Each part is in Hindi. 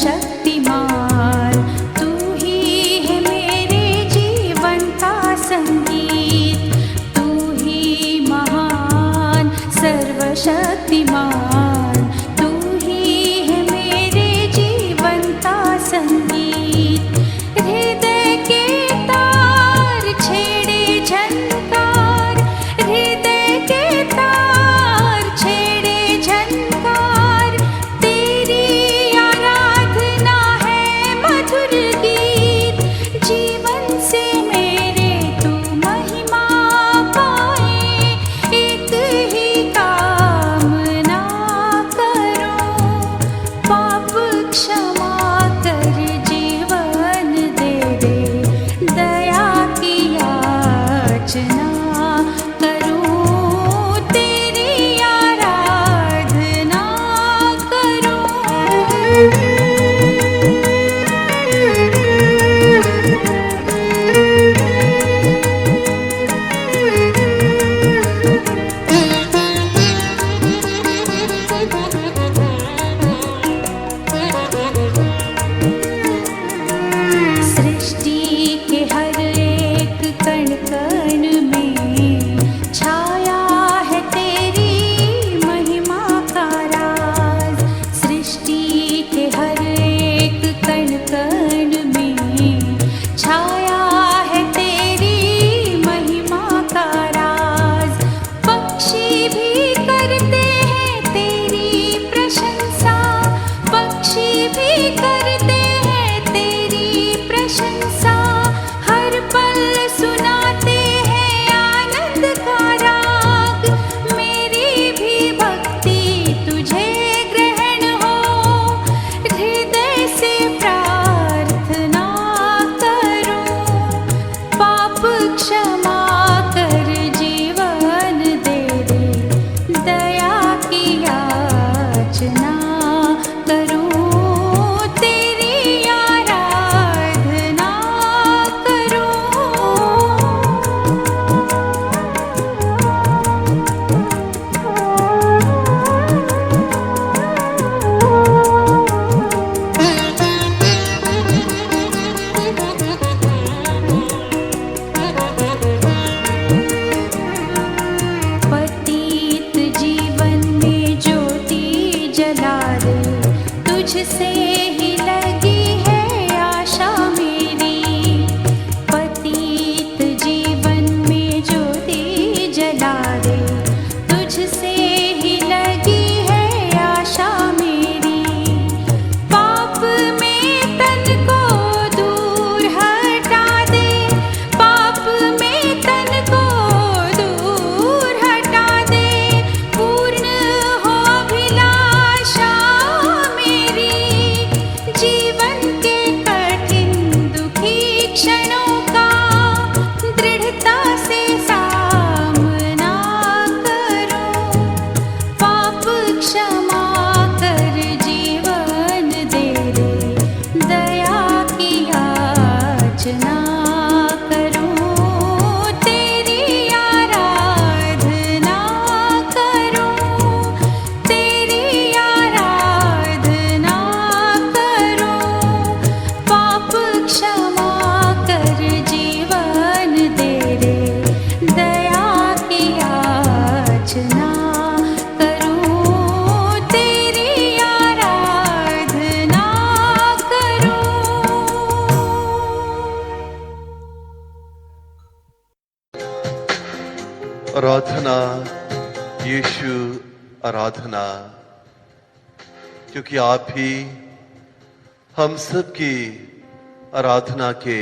सर्वशक्तिमान, तू ही है मेरे जीवन का संगीत, तू ही महान सर्वशक्तिमान, तू ही है मेरे जीवन का संगीत। हृदय के तार छेड़े झनकार, हृदय के तार छेड़े झनकार, तेरी आराधना है मधुर गीत। जीवन से मेरे तू महिमा पाए, एक ही कामना करो, पाप क्षमा कर जीवन दे दे, दया की याचना करूं, तेरी आराधना करूं। सृष्टि के हर एक कण कण में छाया है तेरी महिमा का राज। सृष्टि के हर एक कण कण में छाया है तेरी महिमा का राज। पक्षी भी करते हैं तेरी प्रशंसा, पक्षी भी करते हैं तेरी प्रशंसा, हर पल सुनाते हैं आनंद का राग। मेरी भी भक्ति तुझे ग्रहण हो, हृदय से प्रार्थना करो, पाप क्षमा कर जीवन दे दे, दया की याचना करूं, तेरी आराधना करूं। पतित जीवन में ज्योति जला दे, तुझसे ही लगी है आशा मेरी। पतित जीवन में ज्योति जला दे, तुझसे ही लगी है आशा मेरी। पाप में तन को दूर हटा दे, पाप में तन को दूर हटा दे, पूर्ण हो अभिलाषा मेरी। जीवन के कठिन दुखी क्षणों का दृढ़ता से सामना करो, पाप क्षमा कर जीवन दे दे, दया की याचना करूं, तेरी आराधना करूं, तेरी आराधना करूं, पाप क्षमा कर जीवन दे दे, दया की याचना करूं, तेरी आराधना करूं। आराधना यीशु आराधना, क्योंकि आप ही हम सब की आराधना के,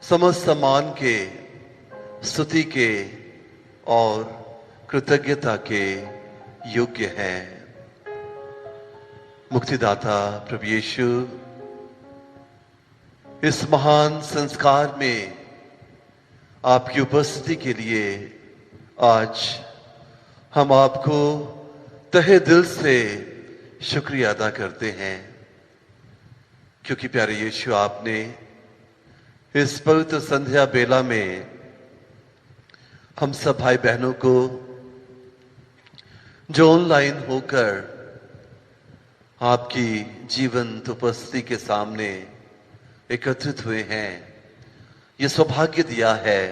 समस्त सम्मान के, स्तुति के और कृतज्ञता के योग्य हैं। मुक्तिदाता प्रभु यीशु, इस महान संस्कार में आपकी उपस्थिति के लिए आज हम आपको तहे दिल से शुक्रिया अदा करते हैं, क्योंकि प्यारे यीशु आपने इस पवित्र संध्या बेला में हम सब भाई बहनों को जो ऑनलाइन होकर आपकी जीवंत उपस्थिति के सामने एकत्रित हुए हैं। ये सौभाग्य दिया है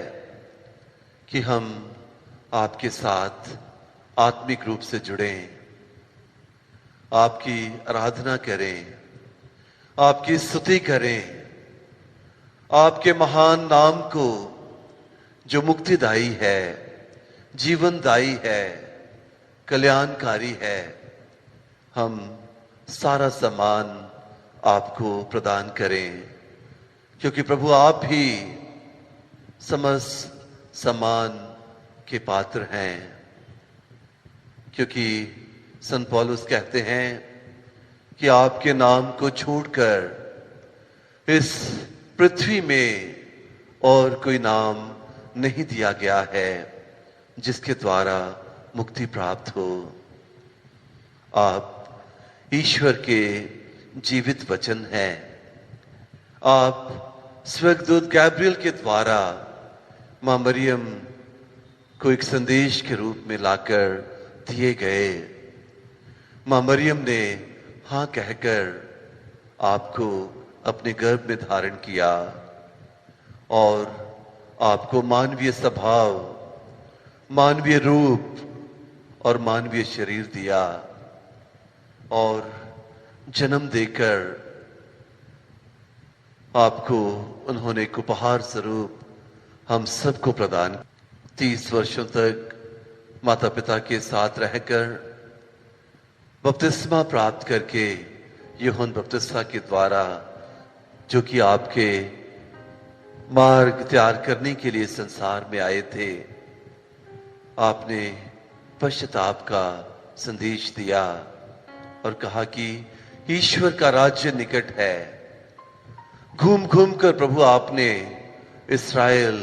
कि हम आपके साथ आत्मिक रूप से जुड़ें, आपकी आराधना करें, आपकी स्तुति करें, आपके महान नाम को जो मुक्तिदायी है, जीवनदायी है, कल्याणकारी है, हम सारा सम्मान आपको प्रदान करें, क्योंकि प्रभु आप ही समस्त सम्मान के पात्र हैं। क्योंकि संत पौलुस कहते हैं कि आपके नाम को छोड़कर इस पृथ्वी में और कोई नाम नहीं दिया गया है जिसके द्वारा मुक्ति प्राप्त हो। आप ईश्वर के जीवित वचन हैं। आप स्वर्गदूत गैब्रियल के द्वारा मां मरियम को एक संदेश के रूप में लाकर दिए गए। मां मरियम ने हां कहकर आपको अपने गर्भ में धारण किया और आपको मानवीय स्वभाव, मानवीय रूप और मानवीय शरीर दिया और जन्म देकर आपको उन्होंने एक उपहार स्वरूप हम सबको प्रदान 30 वर्षों तक माता पिता के साथ रहकर बपतिस्मा प्राप्त करके यूहन्ना बपतिस्मा के द्वारा, जो कि आपके मार्ग तैयार करने के लिए संसार में आए थे, आपने पश्चाताप का संदेश दिया और कहा कि ईश्वर का राज्य निकट है। घूम घूम कर प्रभु आपने इस्राएल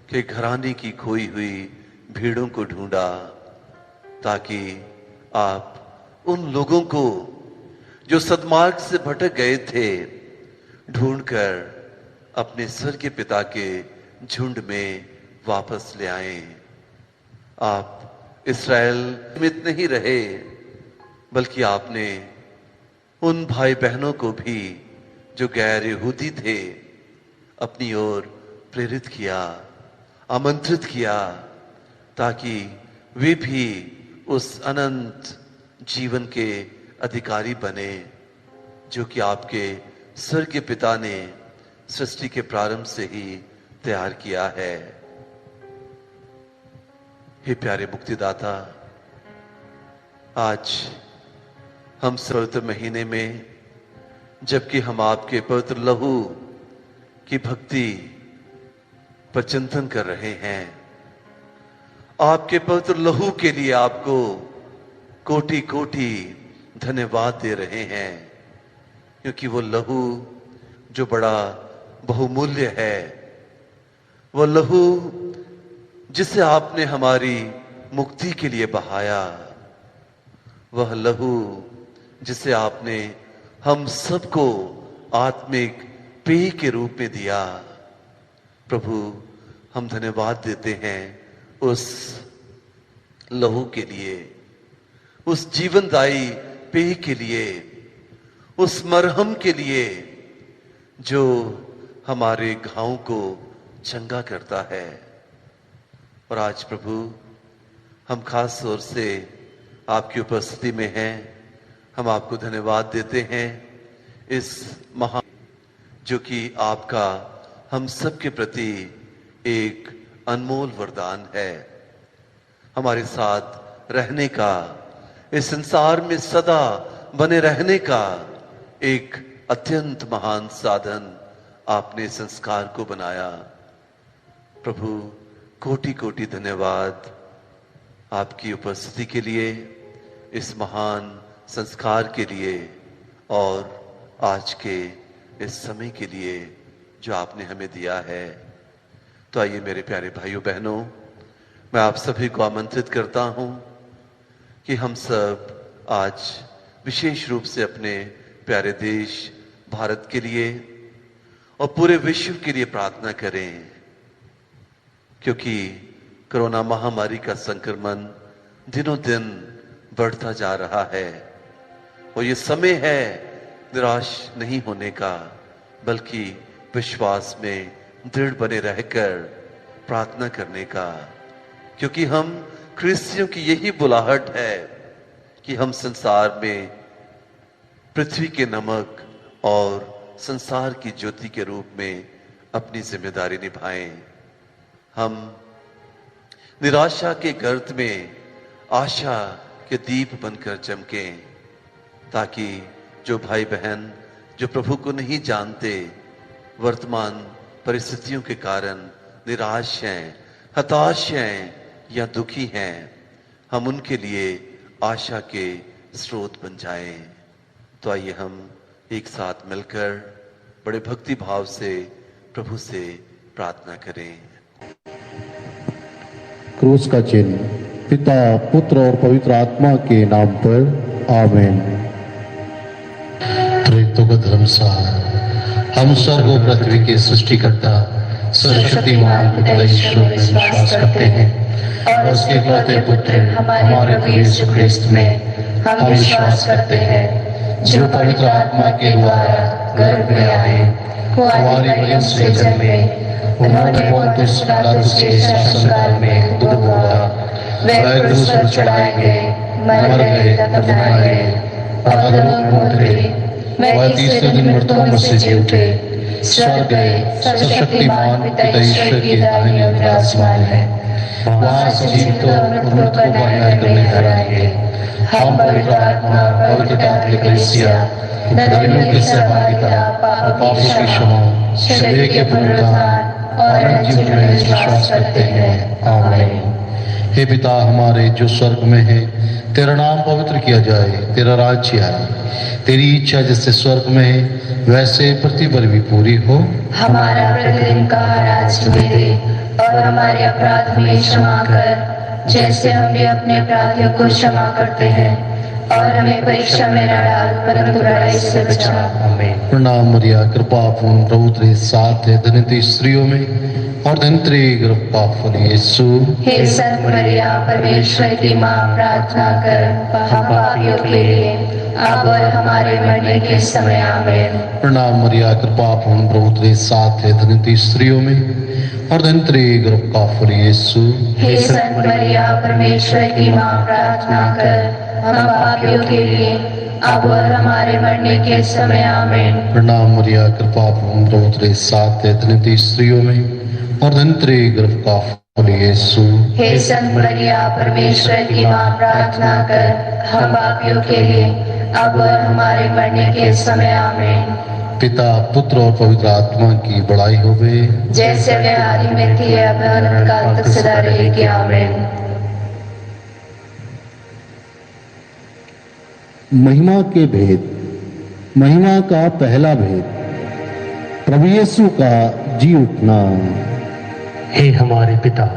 के घराने की खोई हुई भीड़ों को ढूंढा, ताकि आप उन लोगों को जो सद्मार्ग से भटक गए थे ढूंढकर अपने स्वर्गीय पिता के झुंड में वापस ले आए। आप इस्राएल में नहीं रहे, बल्कि आपने उन भाई बहनों को भी जो गैर यहूदी थे अपनी ओर प्रेरित किया, आमंत्रित किया, ताकि वे भी उस अनंत जीवन के अधिकारी बने जो कि आपके स्वर्गीय पिता ने सृष्टि के प्रारंभ से ही तैयार किया है। हे प्यारे मुक्तिदाता, आज हम पवित्र महीने में, जबकि हम आपके पवित्र लहू की भक्ति पर चिंतन कर रहे हैं, आपके पवित्र लहू के लिए आपको कोटि कोटि धन्यवाद दे रहे हैं, क्योंकि वो लहू जो बड़ा बहुमूल्य है, वो लहू जिसे आपने हमारी मुक्ति के लिए बहाया, वह लहू जिसे आपने हम सबको आत्मिक पेय के रूप में दिया। प्रभु, हम धन्यवाद देते हैं उस लहू के लिए, उस जीवनदायी पेय के लिए, उस मरहम के लिए जो हमारे घावों को चंगा करता है। और आज प्रभु, हम खास तौर से आपकी उपस्थिति में हैं, हम आपको धन्यवाद देते हैं इस महान, जो कि आपका हम सबके प्रति एक अनमोल वरदान है, हमारे साथ रहने का, इस संसार में सदा बने रहने का एक अत्यंत महान साधन आपने संस्कार को बनाया। प्रभु, कोटि कोटि धन्यवाद आपकी उपस्थिति के लिए, इस महान संस्कार के लिए और आज के इस समय के लिए जो आपने हमें दिया है। तो आइए मेरे प्यारे भाइयों बहनों, मैं आप सभी को आमंत्रित करता हूं कि हम सब आज विशेष रूप से अपने प्यारे देश भारत के लिए और पूरे विश्व के लिए प्रार्थना करें, क्योंकि कोरोना महामारी का संक्रमण दिनों दिन बढ़ता जा रहा है और ये समय है निराश नहीं होने का, बल्कि विश्वास में दृढ़ बने रहकर प्रार्थना करने का, क्योंकि हम क्रिस्टियों की यही बुलाहट है कि हम संसार में पृथ्वी के नमक और संसार की ज्योति के रूप में अपनी जिम्मेदारी निभाएं। हम निराशा के गर्त में आशा के दीप बनकर चमकें, ताकि जो भाई बहन जो प्रभु को नहीं जानते, वर्तमान परिस्थितियों के कारण निराश हैं, हताश हैं या दुखी हैं, हम उनके लिए आशा के स्रोत बन जाएं। तो आइए हम एक साथ मिलकर बड़े भक्ति भाव से प्रभु से प्रार्थना करें। क्रूस का चिन्ह पिता, पुत्र और पवित्र आत्मा के नाम पर आमीन। त्रित्व का धर्मसार, हम स्वर्ग और पृथ्वी के सृष्टिकर्ता सर्वशक्तिमान पिता ईश्वर में विश्वास करते हैं और उसके इकलौते पुत्र हमारे प्रभु यीशु ख्रिस्त में हम विश्वास करते हैं, जो पवित्र आत्मा के द्वारा गर्भ में आए, कुंवारी मरियम से जन्मे, उन्होंने पोंतियुस पिलातुस के शासनकाल में दूध बोला, वे क्रूस पर चढ़ाए गए, मर गए, दफनाए गए, अधोलोक में उतरे, वे तीसरे दिन मृतकों में से जी उठे, स्वर्ग गए, सर्वशक्तिमान पिता ईश्वर की दाहिनी ओर विराजमान है, वहां से जीवितों और मृतकों को न्याय करने ठहराएंगे। हम पवित्र आत्मा, पवित्र कैथोलिक कलीसिया, धर्मियों की सहभागिता, पापों की क्षमा, शरीर के पुनरुत्थान और अनंत जीवन में विश्वास करते हैं। आमीन। हे पिता हमारे जो स्वर्ग में है, तेरा नाम पवित्र किया जाए, तेरा राज्य आए, तेरी इच्छा जैसे स्वर्ग में है वैसे पृथ्वी पर भी पूरी हो। हमारा प्रतिदिन का आज हमें दे और हमारे अपराध हमें क्षमा कर, जैसे हम भी अपने अपराधियों को क्षमा करते हैं, और हमें परीक्षा में न डाल परंतु बुराई से बचा। आमीन। प्रणाम मरिया, कृपा पूर्ण प्रभु तेरे साथ है, धन्य स्त्रियों में और धन्य तेरे गर्भ का फल यीशु। हे संत मरिया, परमेश्वर की माँ, प्रार्थना कर हम पापियों के लिए अब और हमारे मरने के समय। आमीन। प्रणाम मरिया, कृपा पूर्ण प्रभु तेरे साथ है, धन्य स्त्रियों में और धन्य तेरे गर्भ का फल यीशु। हे संत मरिया, परमेश्वर की माँ, प्रार्थना कर हम पापियों के लिए अब और हमारे मरने के समय। आमीन। प्रणाम मरिया, कृपा पूर्ण प्रभु तेरे साथ है, धन्य स्त्रियों में और धन्य तेरे गर्भ का फल यीशु। हे संत मरिया, परमेश्वर की माँ, प्रार्थना कर हम पापियों के लिए अब और हमारे मरने के समय। आमीन। पिता, पुत्र और पवित्र आत्मा की बड़ाई होवे, जैसे वे आदि में थी अब अनंत काल तक सदा रहेगी। आमीन। महिमा के भेद। महिमा का पहला भेद, प्रभु यीशु का जी उठना। हे हमारे पिता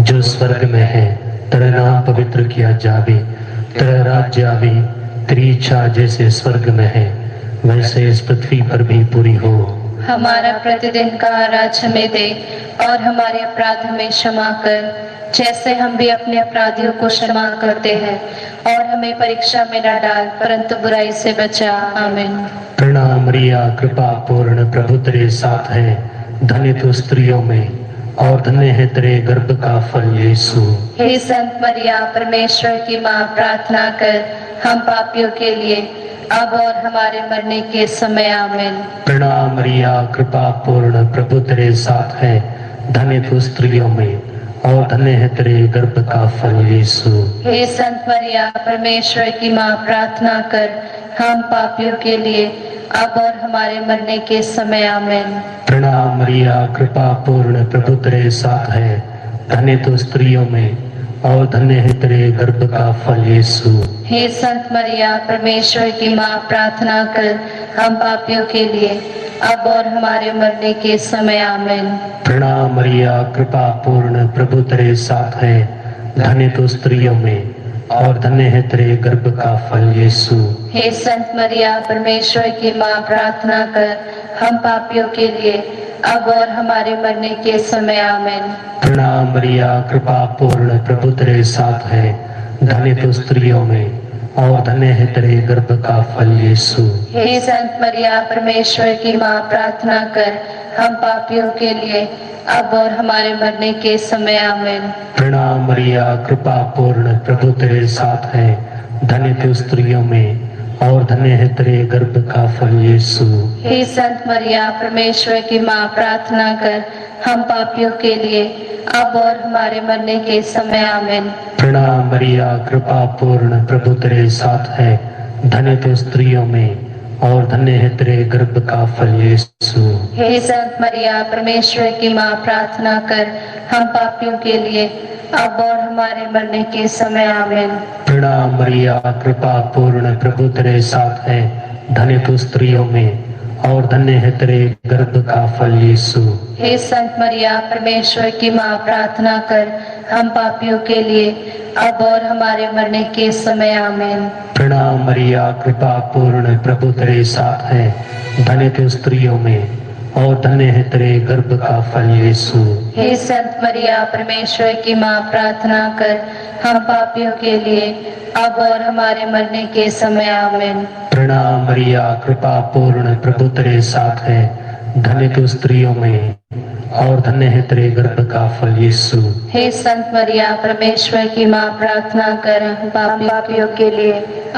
जो स्वर्ग में है, तेरा नाम पवित्र किया जावे, तेरा राज्य आवे, तेरी इच्छा जैसे स्वर्ग में है वैसे इस पृथ्वी पर भी पूरी हो। हमारा प्रतिदिन का आज हमें दे और हमारे अपराध हमें क्षमा कर, जैसे हम भी अपने अपराधियों को क्षमा करते हैं, और हमें परीक्षा में न डाल परंतु बुराई से बचा। आमीन। प्रणाम मरिया, कृपा पूर्ण प्रभु तेरे साथ है, धन्य तू स्त्रियों में और धन्य है तेरे गर्भ का फल यीशु। हे संत मरिया, परमेश्वर की माँ, प्रार्थना कर हम पापियों के लिए अब और हमारे मरने के समय। आमीन। प्रणाम मरिया, कृपा पूर्ण प्रभु तेरे साथ है, धन्य तू स्त्रियों में और धन्य है तेरे गर्भ का फल यीशु। हे संत मरिया, परमेश्वर की माँ, प्रार्थना कर हम पापियों के लिए अब और हमारे मरने के समय। आमीन। प्रणाम मरिया, कृपा पूर्ण प्रभु तेरे साथ है, धन्य तू स्त्रियों में और धन्य है तेरे गर्भ का फल यीशु। हे संत मरिया, परमेश्वर की माँ, प्रार्थना कर हम पापियों के लिए अब और हमारे मरने के समय। आमीन। प्रणाम मरिया, कृपा पूर्ण प्रभु तेरे साथ है, धन्य तू स्त्रियों में और धन्य है तेरे गर्भ का फल यीशु। हे संत मरिया, परमेश्वर की माँ, प्रार्थना कर हम पापियों के लिए अब और हमारे मरने के समय। आमीन। प्रणाम मरिया, कृपा पूर्ण प्रभु तेरे साथ है, धन्य तू स्त्रियों में और धन्य है तेरे गर्भ का फल यीशु। हे संत मरिया परमेश्वर की माँ, प्रार्थना कर हम पापियों के लिए अब और हमारे मरने के समय आमीन। प्रणाम मरिया, कृपा पूर्ण, प्रभु तेरे साथ है, धन्य तू स्त्रियों में और धन्य है तेरे गर्भ का फल यीशु। हे संत मरिया परमेश्वर की माँ, प्रार्थना कर हम पापियों के लिए अब और हमारे मरने के समय आमीन। प्रणाम मरिया, कृपा पूर्ण, प्रभु तेरे साथ है, धन्य तू स्त्रियों में और धन्य है तेरे गर्भ का फल यीशु। हे संत मरिया परमेश्वर की माँ, प्रार्थना कर हम पापियों के लिए अब और हमारे मरने के समय आमीन। प्रणाम मरिया, कृपा पूर्ण, प्रभु तेरे साथ है, धन्य तू स्त्रियों में और धन्य है तेरे गर्भ का फल यीशु। हे संत मरिया परमेश्वर की माँ, प्रार्थना कर हम पापियों के लिए अब और हमारे मरने के समय आमीन। प्रणाम मरिया, कृपा पूर्ण, प्रभु तेरे साथ है, धन्य तू स्त्रियों में और धन्य है तेरे गर्भ का फल यीशु। हे संत मरिया परमेश्वर की माँ, प्रार्थना कर हम पापियों के लिए अब और हमारे मरने के समय आमीन। प्रणाम मरिया, कृपा पूर्ण, प्रभु तेरे साथ है, धन्य तू स्त्रियों में और धन्य है तेरे गर्भ का फल यीशु। हे संत मरिया परमेश्वर की माँ, प्रार्थना कर हम पापियों के लिए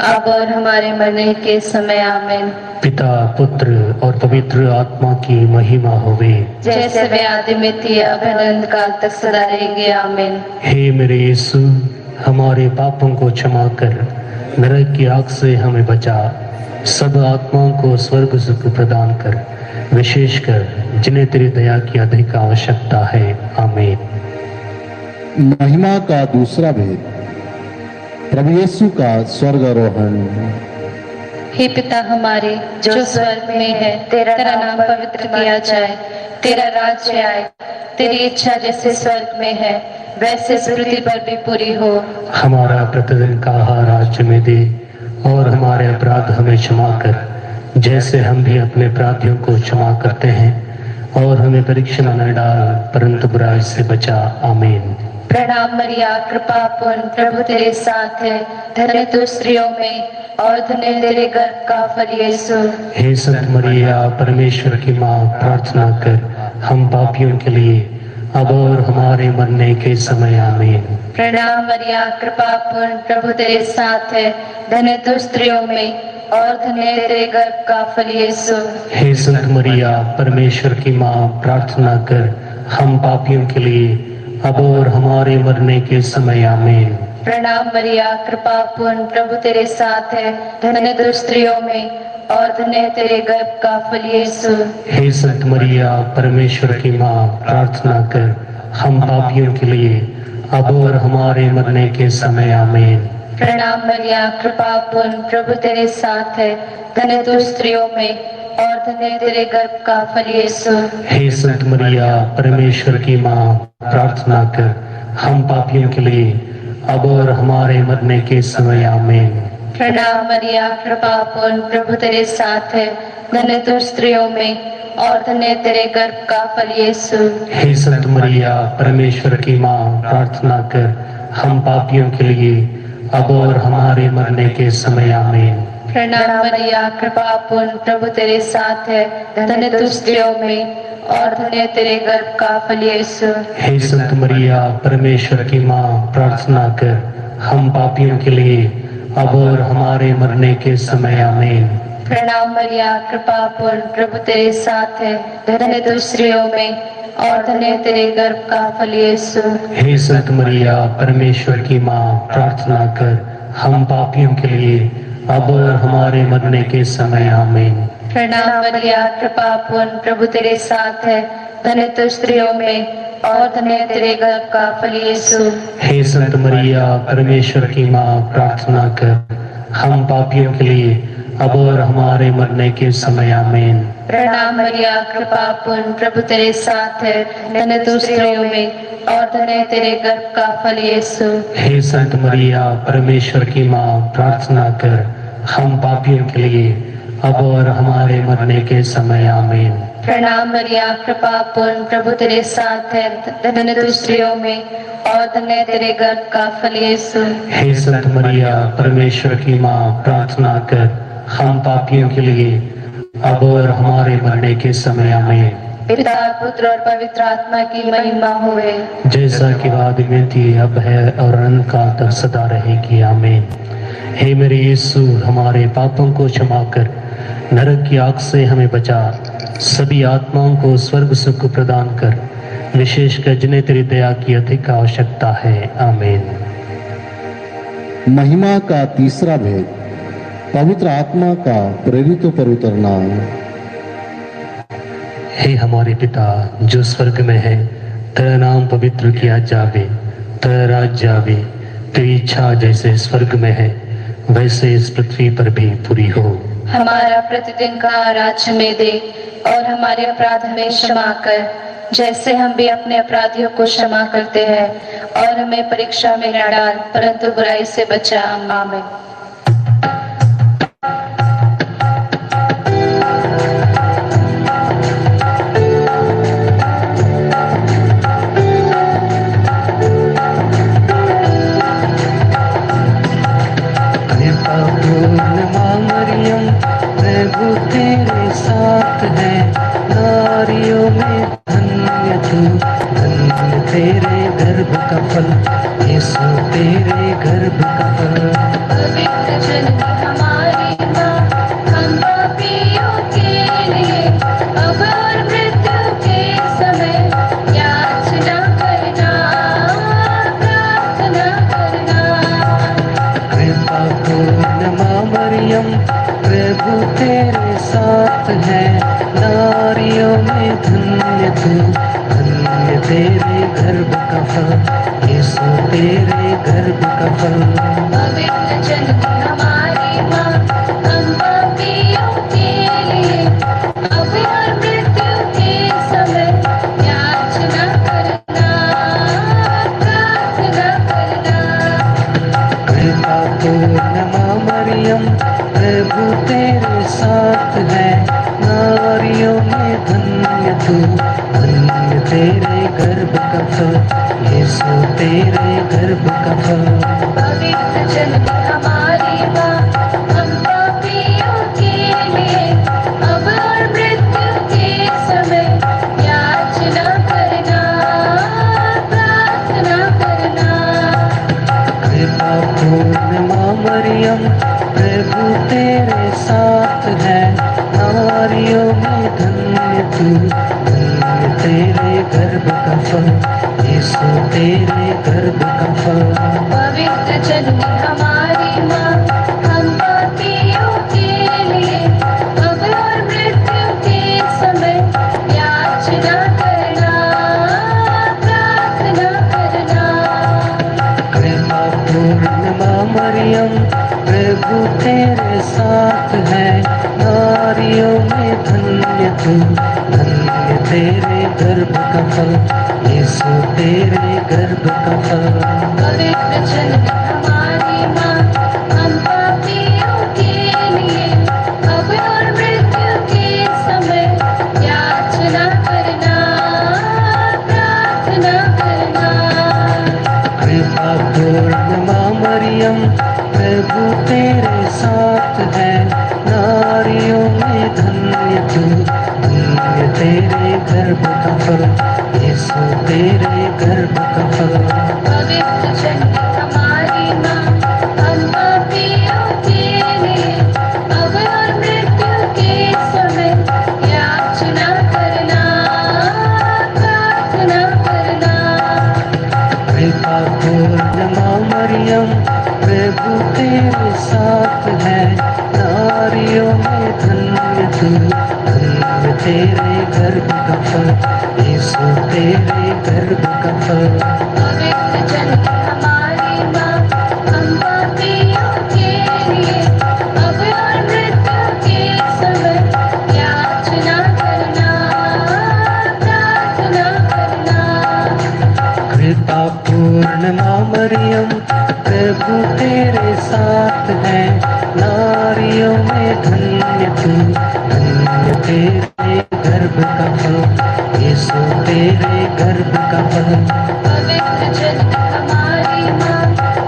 अब और हमारे मरने के समय आमीन। पिता, पुत्र और पवित्र आत्मा की महिमा होवे, जैसे वे आदि में थी अब अनंत काल तक सदा रहेंगे आमीन। हे मेरे यीशु, हमारे पापों को क्षमा कर नरक की आग से हमें बचा, सब आत्माओं को स्वर्ग सुख प्रदान कर, विशेषकर जिन्हें तेरी दया की अधिक आवश्यकता है। आमीन। महिमा का दूसरा भेद, प्रभु यीशु का स्वर्गारोहण। हे पिता हमारे जो स्वर्ग में है, तेरा नाम पवित्र किया जाए, तेरा राज्य आए, तेरी इच्छा जैसे स्वर्ग में है वैसे पृथ्वी पर भी पूरी हो। हमारा प्रतिदिन का आहार आज हमें दे और हमारे अपराध हमें क्षमा कर, जैसे हम भी अपने अपराधियों को क्षमा करते हैं, और हमें परीक्षा में न डाल परंतु बुराई से बचा। आमीन। प्रणाम मरिया, कृपा पूर्ण, प्रभु तेरे साथ है, धन्य तू स्त्रियों में और धन्य तेरे गर्भ का फल यीशु। हे संत मरिया परमेश्वर की माँ, प्रार्थना कर हम पापियों के लिए अब और हमारे मरने के समय। आमीन। प्रणाम मरिया, कृपा पूर्ण, प्रभु तेरे साथ है, धन्य तू स्त्रियों में और धन्य तेरे गर्भ का फल यीशु। हे संत मरिया परमेश्वर की माँ, प्रार्थना कर हम पापियों के लिए अब और हमारे मरने के समय। आमीन। प्रणाम मरिया, कृपा पूर्ण, प्रभु तेरे साथ है, धन्य तू स्त्रियों में और धन्य तेरे गर्भ का फल यीशु। हे संत मरिया परमेश्वर की माँ, प्रार्थना कर हम पापियों के लिए अब और हमारे मरने के समय। आमीन। प्रणाम मरिया, कृपा पूर्ण, प्रभु तेरे साथ है, धन्य तू स्त्रियों में और धन्य तेरे गर्भ का फल यीशु। हे संत मरिया परमेश्वर की माँ, प्रार्थना कर हम पापियों के लिए अब और हमारे मरने के समय। आमीन। प्रणाम मरिया, कृपा पूर्ण, प्रभु तेरे साथ है, धन्य तू स्त्रियों में और धन्य तेरे गर्भ का फल यीशु। हे संत मरिया परमेश्वर की माँ, प्रार्थना कर हम पापियों के लिए अब और हमारे मरने के समय। आमीन। प्रणाम मरिया, कृपा पूर्ण, प्रभु तेरे साथ है, धन्य तू स्त्रियों में और धन्य तेरे गर्भ का फल यीशु। हे संत मरिया परमेश्वर की माँ, प्रार्थना कर हम पापियों के लिए अब और हमारे मरने के समय। आमीन। प्रणाम मरिया, कृपा पूर्ण, प्रभु तेरे साथ है, धन्य तू स्त्रियों में और धन्य तेरे गर्भ का फल यीशु। हे संत मरिया परमेश्वर की माँ, प्रार्थना कर हम पापियों के लिए अब और हमारे मरने के समय। आमीन। प्रणाम मरिया, कृपा पूर्ण, प्रभु तेरे साथ है, धन्य तू स्त्रियों में और धन्य तेरे गर्भ का फल यीशु। हे संत मरिया परमेश्वर की माँ, प्रार्थना कर हम पापियों के लिए अब और हमारे मरने के समय। आमीन। प्रणाम मरिया, कृपा पूर्ण, प्रभु तेरे साथ है, धन्य तू स्त्रियों में और धन्य तेरे गर्भ का फल यीशु। हे संत मरिया परमेश्वर की माँ, प्रार्थना कर हम पापियों के लिए अब और हमारे मरने के समय आमीन। प्रणाम मरिया, कृपा पूर्ण, प्रभु तेरे साथ है, धन्य तू स्त्रियों में और धन्य तेरे गर्भ का फल यीशु। हे संत मरिया, परमेश्वर की माँ, प्रार्थना कर हम पापियों के लिए अब और हमारे मरने के समय आमीन। पिता, पुत्र और पवित्र आत्मा की महिमा होवे, जैसा कि वाद में थी, अब है और अनंत काल तक सदा रहेगी आमीन। हे मेरे यीशु, हमारे पापों को क्षमा कर, नरक की आग से हमें बचा, सभी आत्माओं को स्वर्ग सुख प्रदान कर, विशेषकर जिन्हें तेरी दया की अधिक आवश्यकता है आमीन। महिमा का तीसरा भेद, पवित्र आत्मा का प्रेरितों पर उतरना। हे हमारे पिता जो स्वर्ग में है, तेरा नाम पवित्र किया जावे, तेरा राज्य आवे, तेरी इच्छा जैसे स्वर्ग में है वैसे इस पृथ्वी पर भी पूरी हो। हमारा प्रतिदिन का आहार में दे और हमारे अपराध हमें क्षमा कर, जैसे हम भी अपने अपराधियों को क्षमा करते हैं, और हमें परीक्षा में न डाल परंतु बुराई से बचा। आमीन। प्रभु तेरे साथ है, नारियों में धन्य तू, धन्य तेरे गर्भ का फल, यीशु तेरे गर्भ का फल। पवित्र जननी हमारी माँ, हम पापियों के लिए अब और मृत्यु के समय याचना करना, प्रार्थना करना। कृपा पूर्ण माँ मरियम, प्रभु तेरे साथ है, नारियों में धन्य तू, धन्य तेरे गर्भ का फल, यीशु तेरे गर्भ का फल। पवित्र जननी हमारी माँ, हम पापियों के लिए अब और मृत्यु के समय याचना करना, प्रार्थना करना। कृपा पूर्ण माँ मरियम, प्रभु तेरे साथ है, नारियों में धन्य तू, धन्य तेरे गर्भ का फल, यीशु तेरे गर्भ का फल। पवित्र जननी हमारी माँ, हम पापियों के लिए अब और मृत्यु के समय याचना करना, प्रार्थना करना। कृपा पूर्ण माँ मरियम, प्रभु तेरे साथ है, नारियों में धन्य तू, धन्य तेरे गर्भ का फल, यीशु तेरे गर्भ का फल। पवित्र जननी हमारी माँ, हम पापियों के लिए अब और मृत्यु के समय याचना करना, प्रार्थना करना। कृपा पूर्ण माँ मरियम, प्रभु तेरे साथ है, नारियों में धन्य तू, धन्य तेरे गर्भ का फल, यीशु तेरे गर्भ का फल। पवित्र जननी हमारी माँ, हम पापियों के लिए अब और मृत्यु के समय याचना करना, प्रार्थना करना। कृपा पूर्ण माँ मरियम, प्रभु तेरे साथ है, नारियों में धन्य तू, धन्य तेरे गर्भ का फल, यीशु तेरे गर्भ का फल। पवित्र जननी हमारी माँ, हम पापियों के लिए अब और मृत्यु के समय याचना करना, प्रार्थना करना। कृपा पूर्ण माँ मरियम, प्रभु तेरे साथ है, नारियों में धन्य तू, धन्य तेरे गर्भ का फल, यीशु तेरे गर्भ का फल। पवित्र जननी हमारी माँ, हम पापियों के लिए अब और मृत्यु के समय याचना करना, प्रार्थना करना। कृपा पूर्ण माँ मरियम, प्रभु तेरे साथ साथ है, नारियों में धन्य तू, धन्य तेरे गर्भ का फल, यीशु तेरे गर्भ का फल। पवित्र जन हमारी माँ,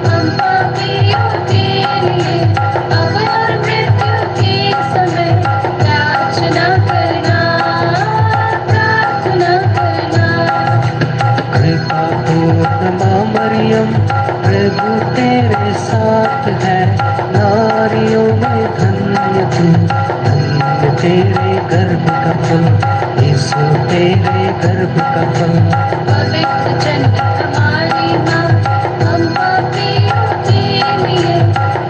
हम पापियों के लिए अब और मृत्यु के समय प्रार्थना करना, प्रार्थना करना। कृपा पूर्ण माँ मरियम, प्रभु तेरे साथ है, नारियों में धन्य तू, धन्य तेरे गर्भ का फल, यीशु तेरे गर्भ का फल। पवित्र जन हमारी माँ, हम पापियों के लिए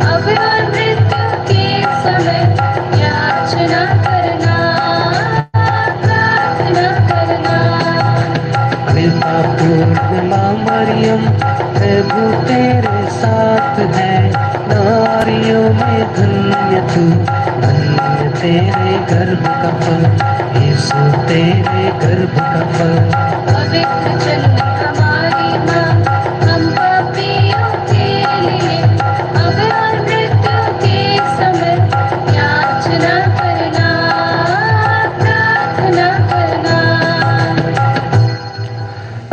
अब और मृत्यु के समय याचना करना, प्रार्थना करना। कृपा पूर्ण माँ मरियम, प्रभु तेरे साथ है, नारियों में धन्य तू, धन्य तेरे गर्भ का फल, यीशु तेरे गर्भ का फल। पवित्र जन हमारी माँ, हम पापियों के लिए अब और मृत्यु के समय याचना करना, प्रार्थना करना।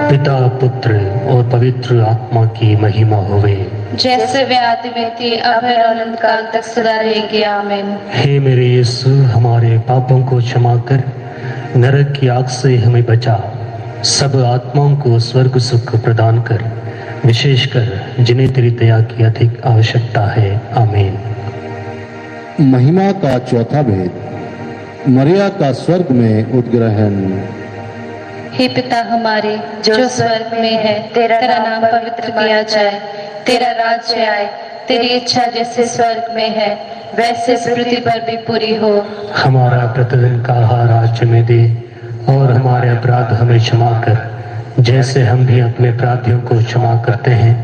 पिता पुत्र और पवित्र आत्मा की महिमा होवे। जैसे वे आदि में थी, अब और अनंत काल तक सदा रहेंगे। आमीन। हे मेरे यीशु, हमारे पापों को क्षमा कर, नरक की आग से हमें बचा, सब आत्माओं को स्वर्ग सुख प्रदान कर, विशेषकर जिन्हें तेरी दया की अधिक आवश्यकता है। आमीन। महिमा का चौथा भेद, मरिया का स्वर्ग में उद्ग्रहण। हे पिता हमारे जो स्वर्ग में है, तेरा नाम पवित्र किया जाए, तेरा राज्य आए, तेरी इच्छा जैसे स्वर्ग में है वैसे पृथ्वी पर भी पूरी हो। हमारा प्रतिदिन का आहार आज हमें दे, और हमारे अपराध हमें क्षमा कर, जैसे हम भी अपने अपराधियों को क्षमा करते हैं,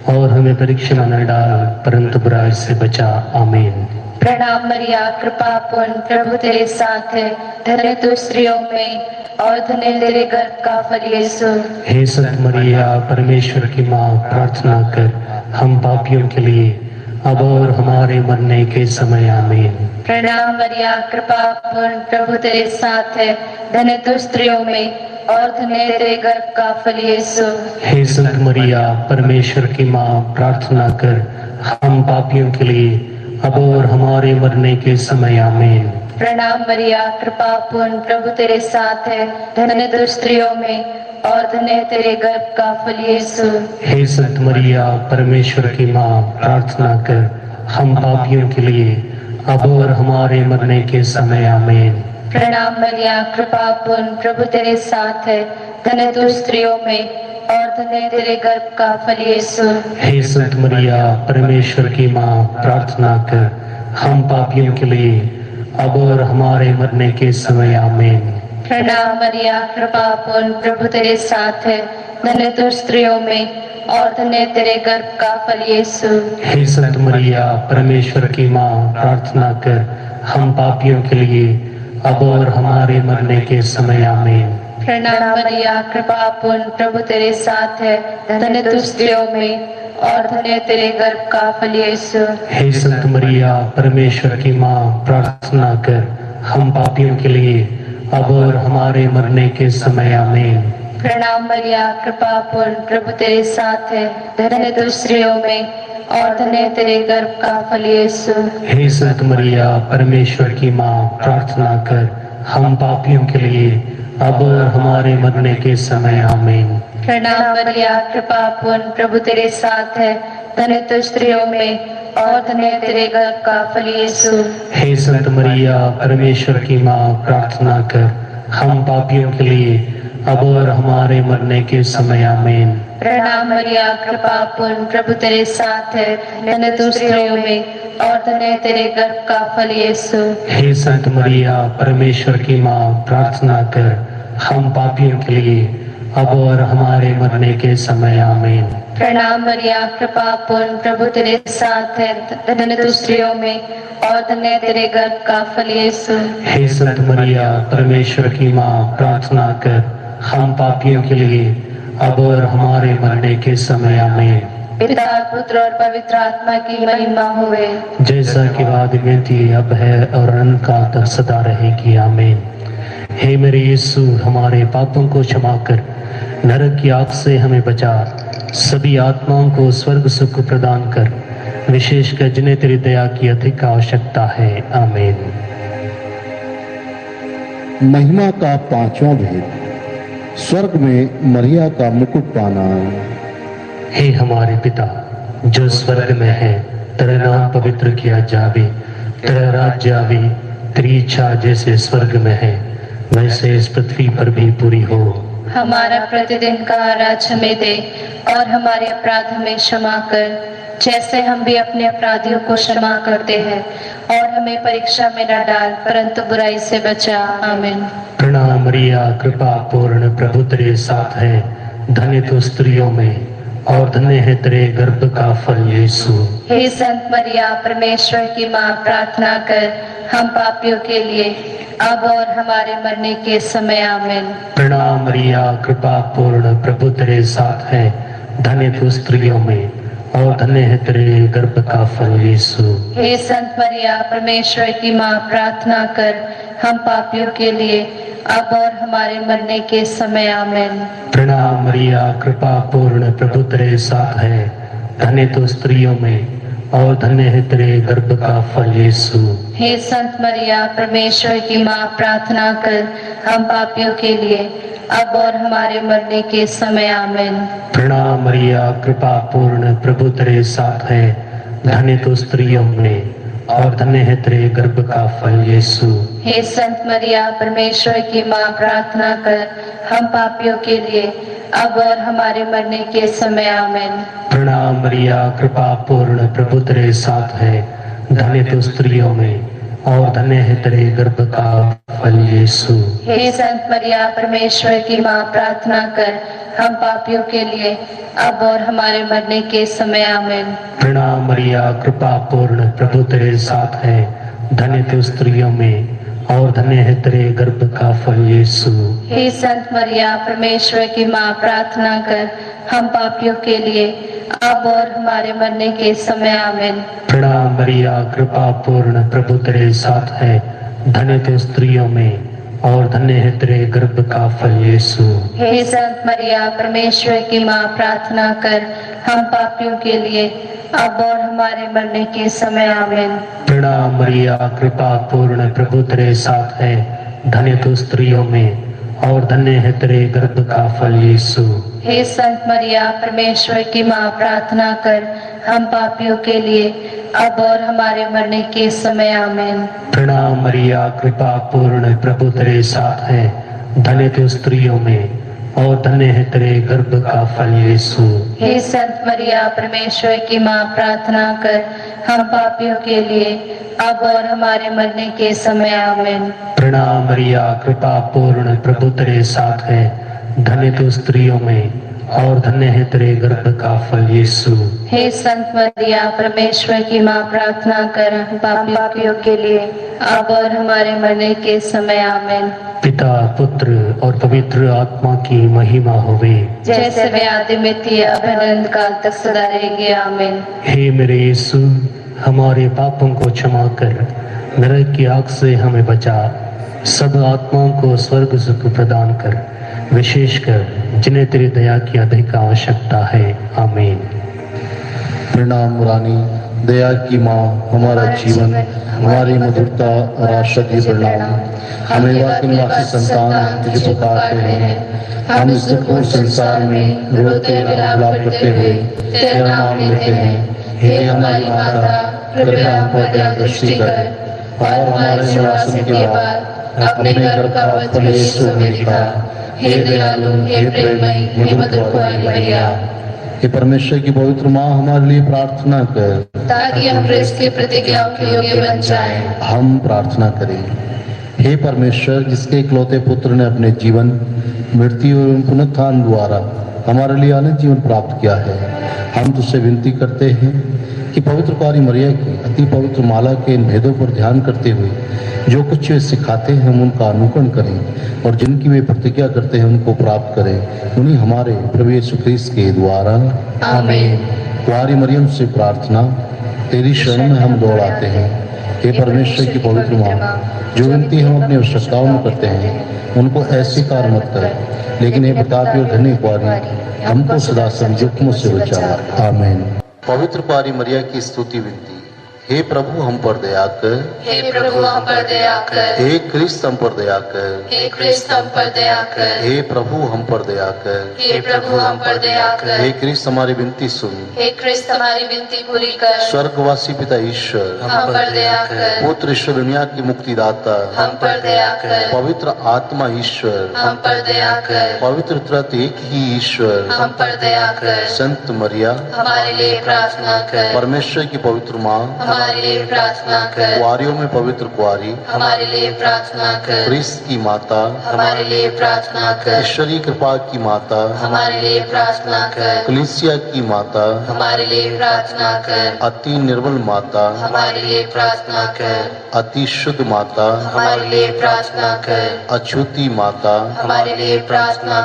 और हमें परीक्षा में न डाल, परंतु बुराई से बचा। आमीन। प्रणाम मरिया, कृपा पूर्ण, प्रभु तेरे साथ है, धन्य तू स्त्रियों में और धन्य तेरे गर्भ का फल यीशु। हे संत मरिया, परमेश्वर की माँ, प्रार्थना कर हम पापियों के लिए अब और हमारे मरने के समय। आमीन। प्रणाम मरिया, कृपा पूर्ण, प्रभु तेरे साथ है, धन्य तू स्त्रियों में और धन्य तेरे गर्भ का फल यीशु। हे संत मरिया, परमेश्वर की माँ, प्रार्थना कर हम पापियों के लिए अब और हमारे मरने के समय। आमीन। प्रणाम मरिया, कृपा पूर्ण, प्रभु तेरे साथ है, धन्य तू स्त्रियों में और धन्य तेरे गर्भ का फल यीशु। हे संत मरिया, परमेश्वर की माँ, प्रार्थना कर हम पापियों के लिए अब और हमारे मरने के समय। आमीन। प्रणाम मरिया, कृपा पूर्ण, प्रभु तेरे साथ है, धन्य तू स्त्रियों में और धन्य तेरे गर्भ का फल यीशु। हे संत मरिया, परमेश्वर की माँ, प्रार्थना कर हम पापियों के लिए अब और हमारे मरने के समय। आमीन। प्रणाम मरिया, कृपा पूर्ण, प्रभु तेरे साथ है, धन्य तू स्त्रियों में और धन्य तेरे गर्भ का फल यीशु। हे संत मरिया, परमेश्वर की माँ, प्रार्थना कर हम पापियों के लिए अब और हमारे मरने के समय। आमीन। प्रणाम मरिया, कृपा पूर्ण, प्रभु तेरे साथ है, धन्य तू स्त्रियों में और धन्य तेरे गर्भ का फल यीशु। हे संत मरिया, परमेश्वर की माँ, प्रार्थना कर हम पापियों के लिए अब और हमारे मरने के समय। आमीन। प्रणाम मरिया, कृपा पूर्ण, प्रभु तेरे साथ है, धन्य तू स्त्रियों में और धन्य तेरे गर्भ का फल यीशु। हे संत मरिया, परमेश्वर की माँ, प्रार्थना कर हम पापियों के लिए अब और हमारे मरने के समय। आमीन। प्रणाम मरिया, कृपा पूर्ण, प्रभु तेरे साथ है, धन्य तू स्त्रियों में और धन्य तेरे गर्भ का फल यीशु। हे संत मरिया, परमेश्वर की माँ, प्रार्थना कर हम पापियों के लिए अब और हमारे मरने के समय। आमीन। प्रणाम मरिया, कृपा पूर्ण, प्रभु तेरे साथ है, धन्य तू स्त्रियों में और धन्य तेरे गर्भ का फल यीशु। हे संत मरिया, परमेश्वर की माँ, प्रार्थना कर हम पापियों के लिए अब और हमारे मरने के समय। आमीन। प्रणाम मरिया, कृपा पूर्ण, प्रभु तेरे साथ है, धन्य तू स्त्रियों में और धन्य तेरे गर्भ का फल यीशु। हे संत मरिया, परमेश्वर की माँ, प्रार्थना कर हम पापियों के लिए अब और हमारे मरने के समय। आमीन। पिता पुत्र और पवित्र आत्मा की महिमा होवे। जैसा कि आदि में थी, अब है और अनंत काल तक सदा रहेगी। आमीन। हे मेरे यीशु, हमारे पापों को क्षमा कर, नरक की आग से हमें बचा, सभी आत्माओं को स्वर्ग सुख प्रदान कर, विशेषकर जिन्हें तेरी दया की अधिक आवश्यकता है। आमीन। महिमा का पांचवा भेद, स्वर्ग में मरिया का मुकुट पाना। हे हमारे पिता जो स्वर्ग में है, तेरा नाम पवित्र किया जावे, तेरा राज्य आवे, तेरी इच्छा जैसे स्वर्ग में है वैसे इस पृथ्वी पर भी पूरी हो। हमारा प्रतिदिन का आहार हमें दे और हमारे अपराध हमें क्षमा कर, जैसे हम भी अपने अपराधियों को क्षमा करते हैं, और हमें परीक्षा में न डाल परंतु बुराई से बचा। आमीन। प्रणाम मरिया, कृपा पूर्ण, प्रभु तेरे साथ है, धन्य तू स्त्रियों में और धन्य है तेरे गर्भ का फल यीशु। हे संत मरिया, परमेश्वर की माँ, प्रार्थना कर हम पापियों के लिए अब और हमारे मरने के समय। आमीन। प्रणाम मरिया, कृपा पूर्ण, प्रभु तेरे साथ है, धन्य तू स्त्रियों में और धन्य है तेरे गर्भ का फल यीशु। हे संत मरिया, परमेश्वर की माँ, प्रार्थना कर हम पापियों के लिए अब और हमारे मरने के समय। आमीन। प्रणाम मरिया, कृपा पूर्ण, प्रभु तेरे साथ है, धन्य तू स्त्रियों में और धन्य है तेरे गर्भ का फल यीशु। हे संत मरिया, परमेश्वर की माँ, प्रार्थना कर हम पापियों के लिए अब और हमारे मरने के समय। आमीन। प्रणाम मरिया, कृपा पूर्ण, प्रभु तेरे साथ है, धन्य तू स्त्रियों में और धन्य है तेरे गर्भ का फल यीशु। हे संत मरिया, परमेश्वर की माँ, प्रार्थना कर हम पापियों के लिए अब और हमारे मरने के समय। आमीन। प्रणाम मरिया, कृपा पूर्ण, प्रभु तेरे साथ है, धन्य तू स्त्रियों में और धन्य है तेरे गर्भ का फल यीशु। हे संत मरिया, परमेश्वर की माँ, प्रार्थना कर हम पापियों के लिए अब और हमारे मरने के समय। आमीन। प्रणाम मरिया, कृपा पूर्ण, प्रभु तेरे साथ है, धन्य तू स्त्रियों में और धन्य है तेरे गर्भ का फल यीशु। हे संत मरिया, परमेश्वर की माँ, प्रार्थना कर हम पापियों के लिए अब और हमारे मरने के समय। आमीन। प्रणाम मरिया, कृपा पूर्ण, प्रभु तेरे साथ है, धन्य तू स्त्रियों में और धन्य है तेरे गर्भ का फल यीशु। हे संत मरिया, परमेश्वर की माँ, प्रार्थना कर हम पापियों के लिए अब और हमारे मरने के समय। आमीन। प्रणाम मरिया, कृपा पूर्ण, प्रभु तेरे साथ है, धन्य तू स्त्रियों में और धन्य है तेरे गर्भ का फल यीशु। हे संत मरिया, परमेश्वर की माँ, प्रार्थना कर हम पापियों के लिए अब और हमारे मरने के समय। आमीन। प्रणाम मरिया, कृपा पूर्ण, प्रभु तेरे साथ है, धन्य तू स्त्रियों में और धन्य है तेरे गर्भ का फल यीशु। हे संत मरिया, परमेश्वर की माँ, प्रार्थना कर हम पापियों के लिए अब और हमारे मरने के समय। आमीन। प्रणाम मरिया, कृपा पूर्ण, प्रभु तेरे साथ है, धन्य तू स्त्रियों में और धन्य है तेरे गर्भ का फल यीशु। हे संत मरिया, परमेश्वर की माँ, प्रार्थना कर हम पापियों के लिए अब और हमारे मरने के समय। आमीन। पिता, पुत्र और पवित्र आत्मा की महिमा होवे, जैसे वे आदि में थी, अब अनंत काल तक सदा रहेगी। आमीन। हे मेरे यीशु, हमारे पापों को क्षमा कर, नरक की आग से हमें बचा, सब आत्माओं को स्वर्ग सुख प्रदान कर, विशेषकर जिन्हें तेरी दया की अधिक आवश्यकता है। आमीन। प्रणाम रानी, दया की माँ, हमारा जीवन, हमारी मधुरता और आशा की प्रणाम। हमें वाकई संतान तुझे पुकारते हैं, हम इस दुखपूर्ण संसार में रोते विलाप करते हुए तेरा नाम लेते हैं। हे हमारी माता, कृपया हम पर दया दृष्टि कर और हमारे निवासन के बाद अपने गर्भ का फल यीशु हमें दिखा। हे दयालु, हे प्रेममयी, हे मधुर मरिया। हे परमेश्वर की पवित्र माँ, हमारे लिए प्रार्थना कर ताकि हम क्रिस्त की प्रतिज्ञाओं के योग्य बन जाएं। हम प्रार्थना करें। हे परमेश्वर, जिसके इकलौते पुत्र ने अपने जीवन, मृत्यु एवं पुनरुत्थान द्वारा हमारे लिए अनंत जीवन प्राप्त किया है, हम तुझसे विनती करते हैं कि पवित्र कुंवारी मरिया की अति पवित्र माला के इन भेदों पर ध्यान करते हुए जो कुछ वे सिखाते हैं हम उनका अनुकरण करें, और जिनकी वे प्रतिज्ञा करते हैं उनको प्राप्त करें, उन्हीं हमारे प्रभु यीशु ख्रीस्त के द्वारा। आमीन। कुंवारी मरियम से प्रार्थना, तेरी शरण में हम दौड़ आते हैं। हे परमेश्वर की पवित्र माँ, जो विनती हम अपनी आवश्यकताओं में करते हैं उनको अस्वीकार मत कर, लेकिन हे प्रतापी और धन्य कुंवारी, हमको सदा सब जोखिमों से बचा। आमीन। पवित्र कुंवारी मरिया की स्तुति विनती। हे प्रभु हम पर दया कर। हे प्रभु हम पर दया कर। हे क्रिस्त हम पर दया कर। हे क्रिस्त हम पर दया कर। हे प्रभु हम पर दया कर। हे प्रभु हम पर दया कर। हे क्रिस्त हमारी विनती सुन। हे क्रिस्त हमारी विनती पूरी कर। स्वर्गवासी पिता ईश्वर हम पर दया कर। पुत्र ईश्वर दुनिया की मुक्तिदाता हम पर दया कर। पवित्र आत्मा ईश्वर हम पर दया कर। पवित्र त्रित्व एक ही ईश्वर हम पर दया कर। संत मरिया हमारे लिए प्रार्थना कर। परमेश्वर की पवित्र माँ हमारे लिए प्रार्थना कर। कुंवारियों में पवित्र कुंवारी हमारे लिए प्रार्थना कर। क्रिस्त की माता हमारे लिए प्रार्थना कर। ईश्वरीय कृपा की माता हमारे लिए प्रार्थना कर। कलीसिया की माता हमारे लिए प्रार्थना कर। अति निर्मल माता हमारे लिए प्रार्थना कर। अति शुद्ध माता हमारे लिए प्रार्थना कर। अछूती माता हमारे लिए प्रार्थना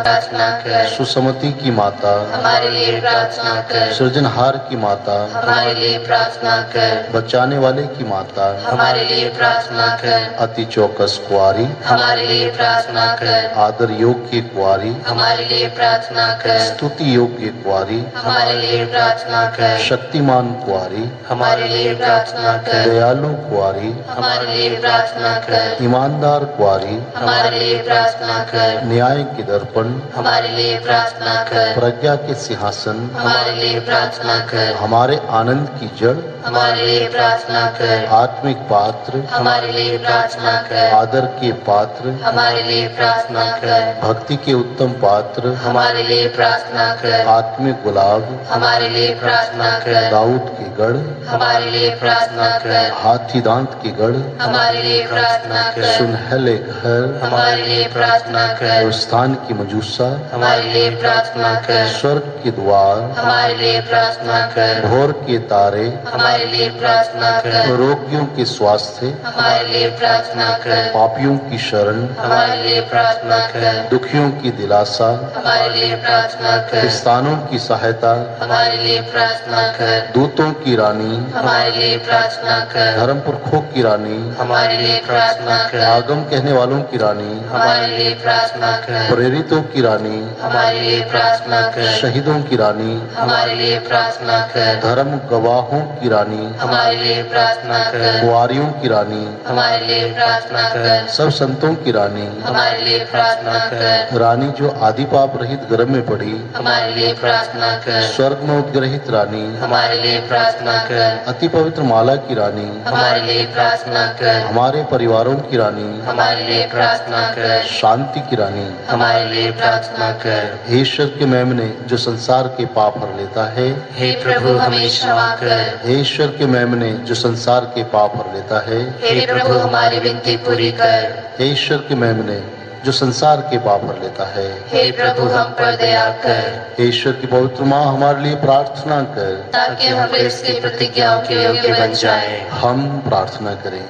कर। सुसमति की माता हमारे लिए प्रार्थना कर। सृजनहार की माता हमारे लिए प्रार्थना कर। बचाने वाले की माता हमारे लिए प्रार्थना कर। अति चौकस कुंवारी हमारे लिए प्रार्थना कर। आदर योग्य कुंवारी हमारे लिए प्रार्थना कर। स्तुति योग्य कुंवारी हमारे लिए प्रार्थना कर। शक्तिमान कुंवारी हमारे लिए प्रार्थना कर। दयालु कुंवारी हमारे लिए प्रार्थना कर। ईमानदार कुंवारी हमारे लिए प्रार्थना कर। न्याय के दर्पण हमारे लिए प्रार्थना कर। प्रज्ञा के सिंहासन हमारे लिए प्रार्थना कर। हमारे आनंद की जड़ हमारे लिए प्रार्थना कर। आत्मिक पात्र हमारे लिए प्रार्थना कर। आदर के पात्र हमारे लिए प्रार्थना कर। भक्ति के उत्तम पात्र हमारे लिए प्रार्थना कर। आत्मिक गुलाब हमारे लिए प्रार्थना कर। दाऊद के गढ़ हमारे लिए प्रार्थना कर। हाथी दांत के गढ़ हमारे लिए प्रार्थना कर। सुनहले घर हमारे लिए प्रार्थना कर। और स्थान की मजूसा हमारे लिए प्रार्थना कर। स्वर्ग के द्वार हमारे लिए प्रार्थना कर। भोर के तारे हमारे लिए प्रार्थना कर। रोगियों के स्वास्थ्य हमारे लिए प्रार्थना कर। पापियों की शरण हमारे लिए प्रार्थना कर। दुखियों की दिलासा हमारे लिए प्रार्थना कर। किसानों की सहायता हमारे लिए प्रार्थना कर। दूतों की रानी हमारे लिए प्रार्थना कर। धर्म पुरखों की रानी हमारे लिए प्रार्थना कर। आगम कहने वालों की रानी हमारे लिए प्रार्थना कर। प्रेरितों की रानी हमारे लिए प्रार्थना कर। शहीदों की रानी हमारे लिए प्रार्थना कर। धर्म गवाहों की रानी हमारे लिए प्रार्थना कर। कुंवारियों की रानी हमारे लिए प्रार्थना कर। सब संतों की रानी हमारे लिए प्रार्थना कर। रानी जो आदि पाप रहित गर्भ में पड़ी हमारे लिए प्रार्थना कर। स्वर्ग में उद्ग्रहित रानी हमारे लिए प्रार्थना कर। अति पवित्र माला की रानी हमारे लिए प्रार्थना कर। हमारे परिवारों की रानी हमारे लिए प्रार्थना कर। शांति की रानी हमारे लिए प्रार्थना कर। हे ईश्वर के मेमने जो संसार के पाप हर लेता है हे प्रभु हमें क्षमा कर। हे ईश्वर के मेमने जो संसार के पाप हर लेता है हे प्रभु हमारी विनती पूरी कर। हे ईश्वर के मेमने जो संसार के पाप हर लेता है हे प्रभु हम पर दया कर। हे ईश्वर की पवित्र माँ हमारे लिए प्रार्थना कर ताकि हम इसकी प्रतिज्ञाओं के योग्य बन जाएं। हम प्रार्थना करें।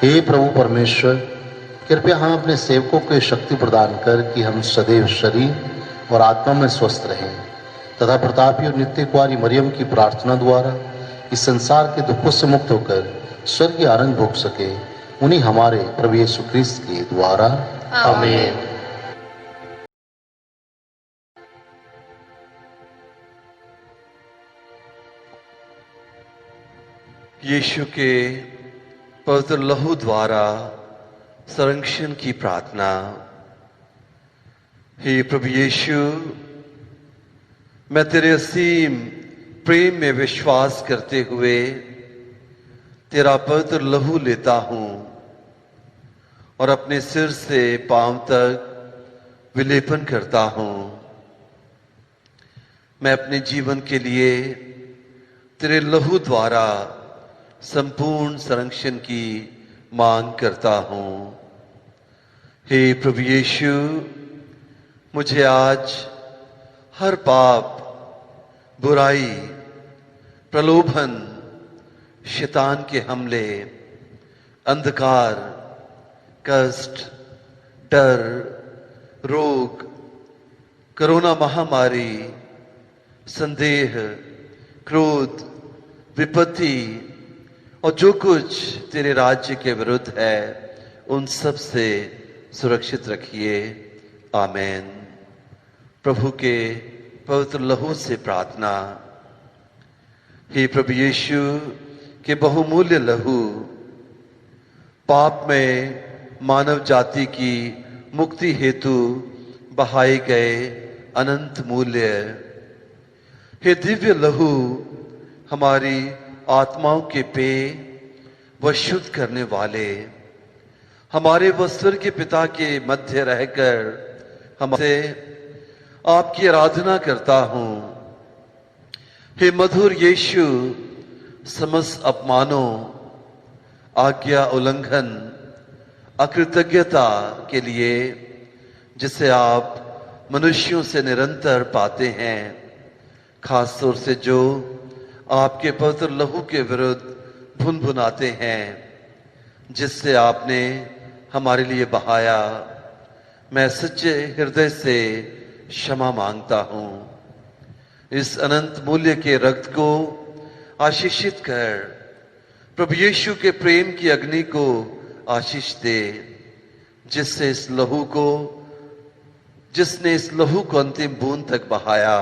हे प्रभु परमेश्वर, कृपया हम अपने सेवकों को शक्ति प्रदान कर कि हम सदैव शरीर और आत्मा में स्वस्थ रहें तथा प्रतापी और नित्य कुंवारी मरियम की प्रार्थना द्वारा इस संसार के दुखों से मुक्त होकर स्वर्गीय आनंद भोग सके। उन्हीं हमारे प्रभु यीशु क्रिस्त के द्वारा आमीन। यीशु के पवित्र लहू द्वारा संरक्षण की प्रार्थना। हे प्रभु यीशु, मैं तेरे असीम प्रेम में विश्वास करते हुए तेरा पवित्र लहू लेता हूं और अपने सिर से पांव तक विलेपन करता हूं। मैं अपने जीवन के लिए तेरे लहू द्वारा संपूर्ण संरक्षण की मांग करता हूं। हे प्रभु यीशु, मुझे आज हर पाप, बुराई, प्रलोभन, शैतान के हमले, अंधकार, कष्ट, डर, रोग, कोरोना महामारी, संदेह, क्रोध, विपत्ति और जो कुछ तेरे राज्य के विरुद्ध है उन सब से सुरक्षित रखिए। आमेन। प्रभु के पवित्र लहू से प्रार्थना। हे प्रभु यीशु के बहुमूल्य लहू, पाप में मानव जाति की मुक्ति हेतु बहाए गए अनंत मूल्य, हे दिव्य लहू हमारी आत्माओं के पेय व शुद्ध करने वाले, हमारे व स्वर्ग के पिता के मध्य रहकर हमसे आपकी आराधना करता हूं। हे मधुर यीशु, समस्त अपमानों, आज्ञा उल्लंघन, अकृतज्ञता के लिए जिसे आप मनुष्यों से निरंतर पाते हैं, खास तौर से जो आपके पवित्र लहू के विरुद्ध भुनभुनाते हैं, जिससे आपने हमारे लिए बहाया, मैं सच्चे हृदय से क्षमा मांगता हूं। इस अनंत मूल्य के रक्त को आशीषित कर प्रभु यीशु के प्रेम की अग्नि को आशीष दे, जिसने इस लहू को अंतिम बूंद तक बहाया।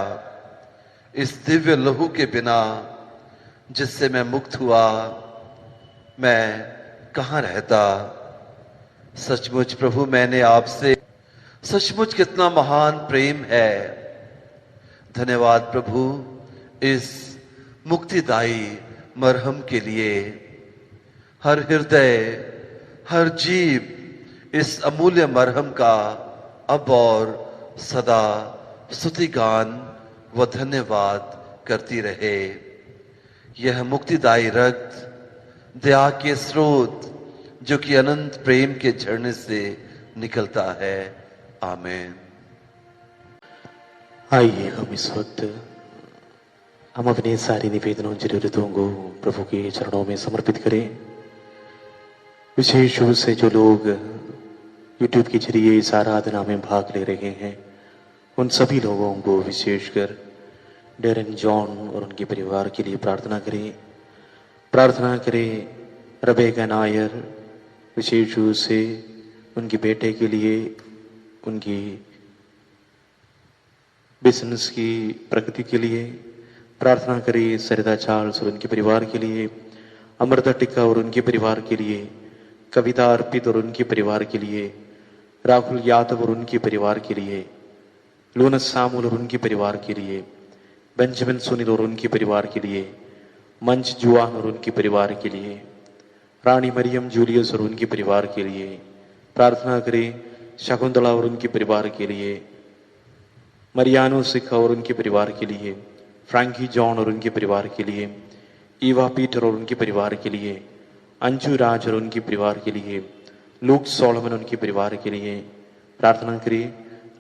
इस दिव्य लहू के बिना जिससे मैं मुक्त हुआ, मैं कहां रहता। सचमुच प्रभु, मैंने आपसे सचमुच कितना महान प्रेम है। धन्यवाद प्रभु इस मुक्तिदायी मरहम के लिए। हर हृदय, हर जीव इस अमूल्य मरहम का अब और सदा स्तुतिगान व धन्यवाद करती रहे। यह मुक्तिदायी रक्त दया के स्रोत जो कि अनंत प्रेम के झरने से निकलता है। आमेन। आइए हम इस वक्त हम अपने सारी निवेदनों जरूरतों को प्रभु के चरणों में समर्पित करें। विशेष रूप से जो लोग यूट्यूब के जरिए इस आराधना में भाग ले रहे हैं, उन सभी लोगों को विशेषकर डेरन जॉन और उनके परिवार के लिए प्रार्थना करें। रबेका नायर, विशेष रूप से उनके बेटे के लिए, उनकी बिजनेस की प्रगति के लिए प्रार्थना करें। सरिता चार्ल्स और उनके परिवार के लिए, अमृता टिक्का और उनके परिवार के लिए, कविता अर्पित और उनके परिवार के लिए, राहुल यादव और उनके परिवार के लिए, लूनस सामुल और उनके परिवार के लिए, बेंजामिन सुनील और उनके परिवार के लिए, मंच जुआन और उनके परिवार के लिए, रानी मरियम जूलियस और उनके परिवार के लिए प्रार्थना करें। शकुंतला और उनके परिवार के लिए, मरियानो सिखा और उनके परिवार के लिए, फ्रैंकी जॉन और उनके परिवार के लिए, ईवा पीटर और उनके परिवार के लिए, अंजू राज और उनके परिवार के लिए, लूक सोलोमन उनके परिवार के लिए प्रार्थना करें।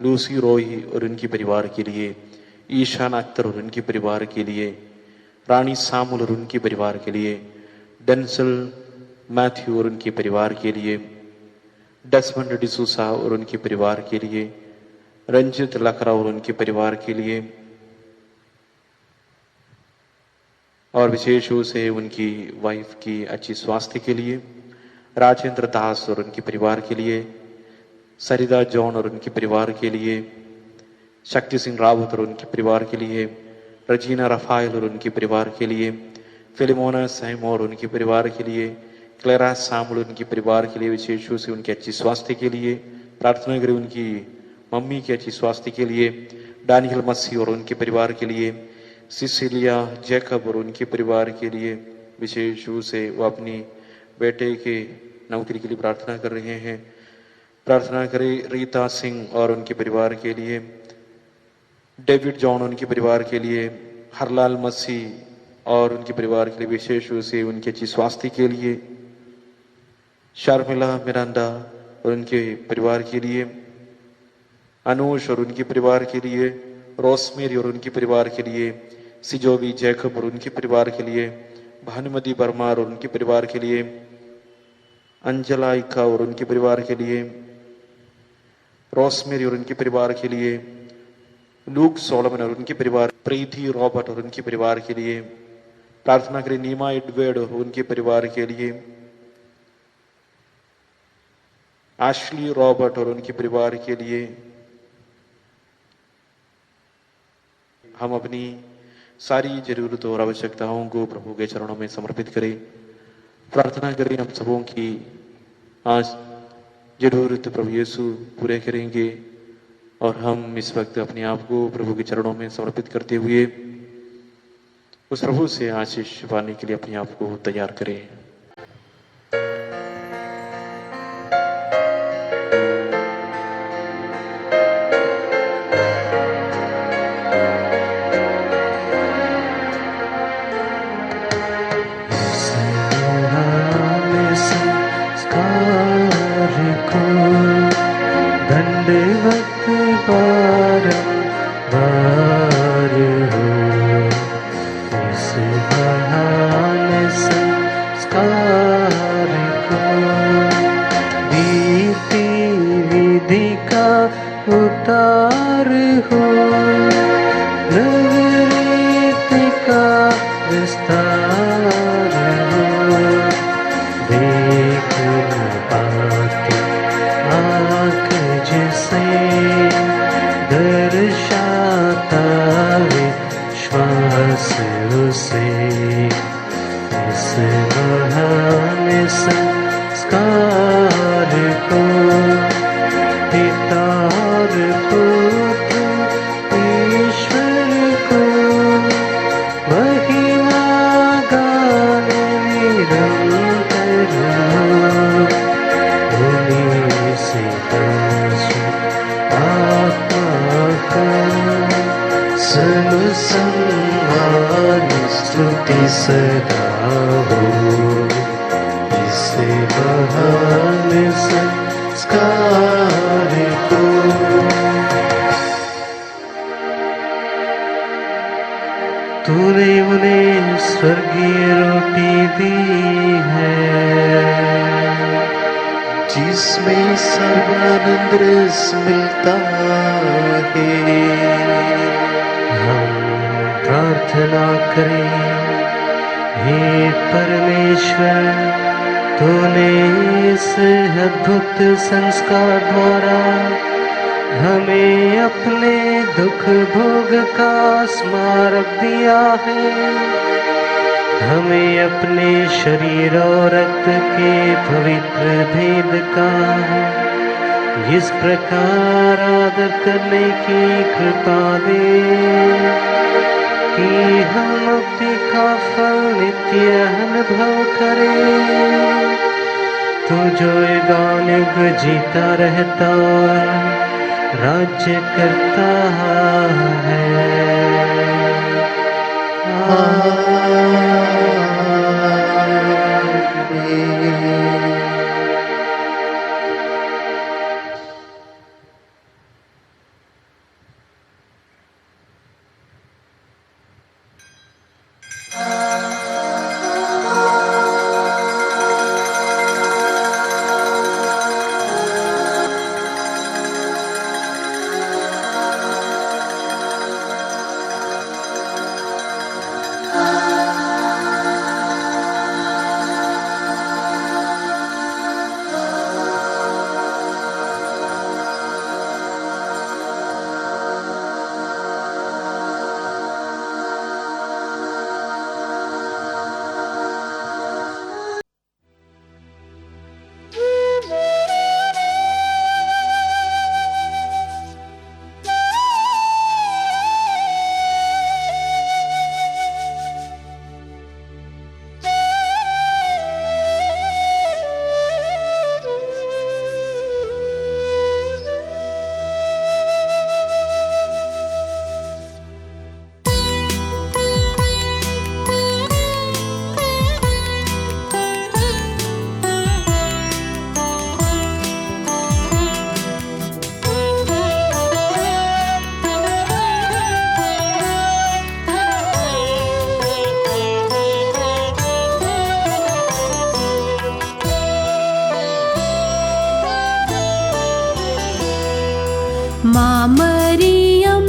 लूसी रोही और उनके परिवार के लिए, ईशान अख्तर और उनके परिवार के लिए, रानी सामुल और उनके परिवार के लिए, डेंसल मैथ्यू और उनके परिवार के लिए, डेस्मंड डिसूसा और उनके परिवार के लिए, रंजित लखरा और उनके परिवार के लिए, और विशेष रूप से उनकी वाइफ की अच्छी स्वास्थ्य के लिए, राजेंद्र दास और उनके परिवार के लिए, सरिता जॉन और उनके परिवार के लिए, शक्ति सिंह रावत और उनके परिवार के लिए, रजीना रफाइल और उनके परिवार के लिए, फिलिमोना सैम और उनके परिवार के लिए, क्लेरा सामुल उनके परिवार के लिए, विशेष रूप से उनकी अच्छी स्वास्थ्य के लिए प्रार्थना करें। उनकी मम्मी की अच्छी स्वास्थ्य के लिए, डानियल मसीह और उनके परिवार के लिए, सिसिलिया जैकब और उनके परिवार के लिए, विशेष रूप से वो अपनी बेटे के नौकरी के लिए प्रार्थना कर रहे हैं। प्रार्थना करें रीता सिंह और उनके परिवार के लिए, डेविड जॉन उनके परिवार के लिए, हरलाल मसीह और उनके परिवार के लिए, विशेष रूप से उनकी अच्छी स्वास्थ्य के लिए, शर्मिला मिरांडा और उनके परिवार के लिए, अनुष और उनके परिवार के लिए, रोसमेरी और उनके परिवार के लिए, सिजोवी जैकब और उनके परिवार के लिए, भानुमति परमार और उनके परिवार के लिए, अंजला इक्का और उनके परिवार के लिए, रोसमेरी और उनके परिवार के लिए, लूक सोलोमन और उनके परिवार, प्रीति रॉबर्ट और उनके परिवार के लिए प्रार्थना करें। नीमा एडवर्ड और उनके परिवार के लिए, एशली रॉबर्ट और उनके परिवार के लिए हम अपनी सारी जरूरतों और आवश्यकताओं को प्रभु के चरणों में समर्पित करें। प्रार्थना करें हम सबों की आज जरूरत प्रभु यीशु पूरे करेंगे और हम इस वक्त अपने आप को प्रभु के चरणों में समर्पित करते हुए उस प्रभु से आशीष पाने के लिए अपने आप को तैयार करें। दंडवत बारंबार हो, इस बहाने संस्कार को बीती विधि का उतार हो, नवरीति का विस्तार हो, देख न पाती आँख जिसे दर्शाता विश्वास उसे, इस महान संस्कार को पिता और पुत्र ईश्वर को महिमा गाने निरंतर उन्हीं से आत्मा का सम्मान स्तुति सदा हो, इसे महान संस्कार को। तूने उन्हें स्वर्गीय रोटी दी है, जिसमें सर्वानंद रस मिलता है। हम प्रार्थना करें। हे परमेश्वर, तूने इस अद्भुत संस्कार द्वारा हमें अपने दुख भोग का स्मारक दिया है। हमें अपने शरीर और रक्त के पवित्र भेद का इस प्रकार आदर करने की कृपा दे कि हम मुक्ति का फल नित्य अनुभव करें। तू जो युगानुग जीता रहता राज्य करता है। माँ मरियम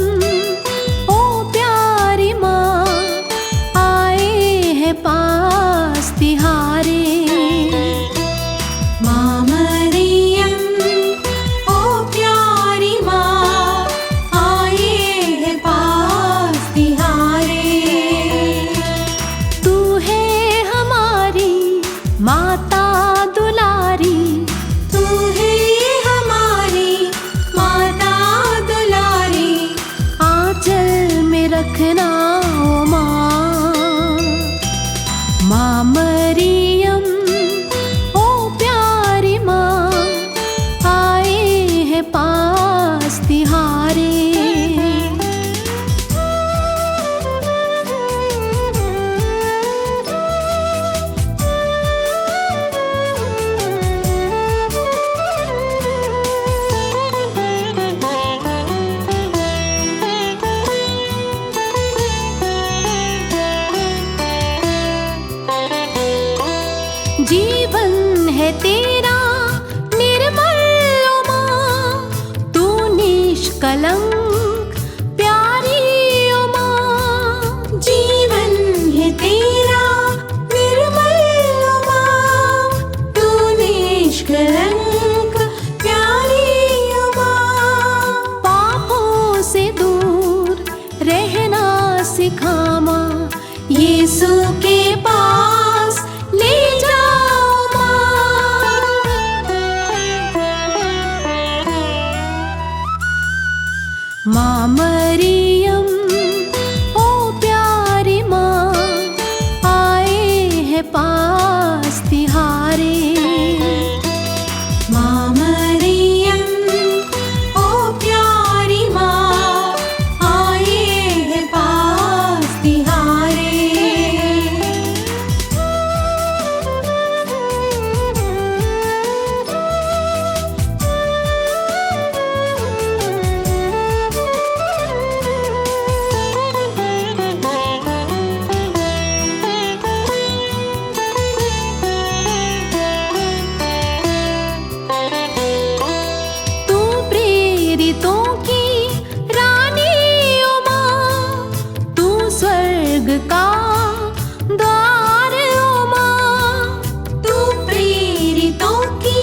निष्कलंक प्यारी ओ माँ, जीवन है तेरा निर्मल ओ माँ, तू निष्कलंक प्यारी ओ माँ, पापों से दूर रहना सिखा माँ, यीशु के पास ले जाओ माँ मरियम ओ प्यारी माँ, आए हैं पास तिहारे। माँ मरियम ओ प्यारी माँ, आए हैं पास तिहारे। तू प्रेरितों की रानी ओ माँ, तू स्वर्ग का द्वार ओ माँ, तू प्रेरितों की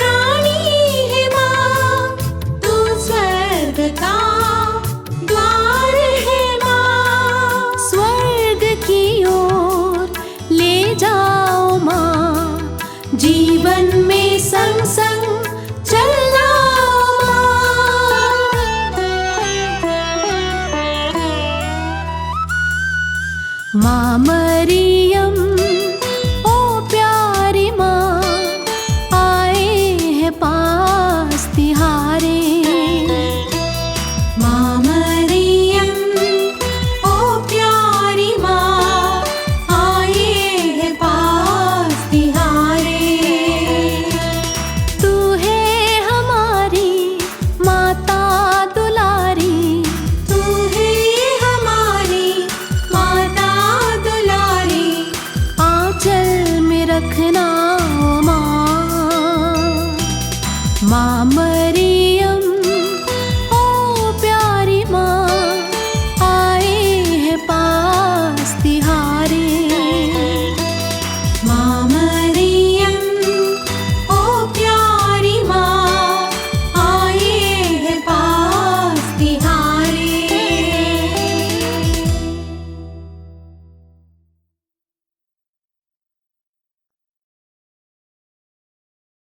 रानी है माँ, तू स्वर्ग का द्वार है माँ, स्वर्ग की ओर ले जाओ माँ, जीवन में संग संग चलना माँ मरियम ओ प्यारी माँ, आए हैं पास तिहारे।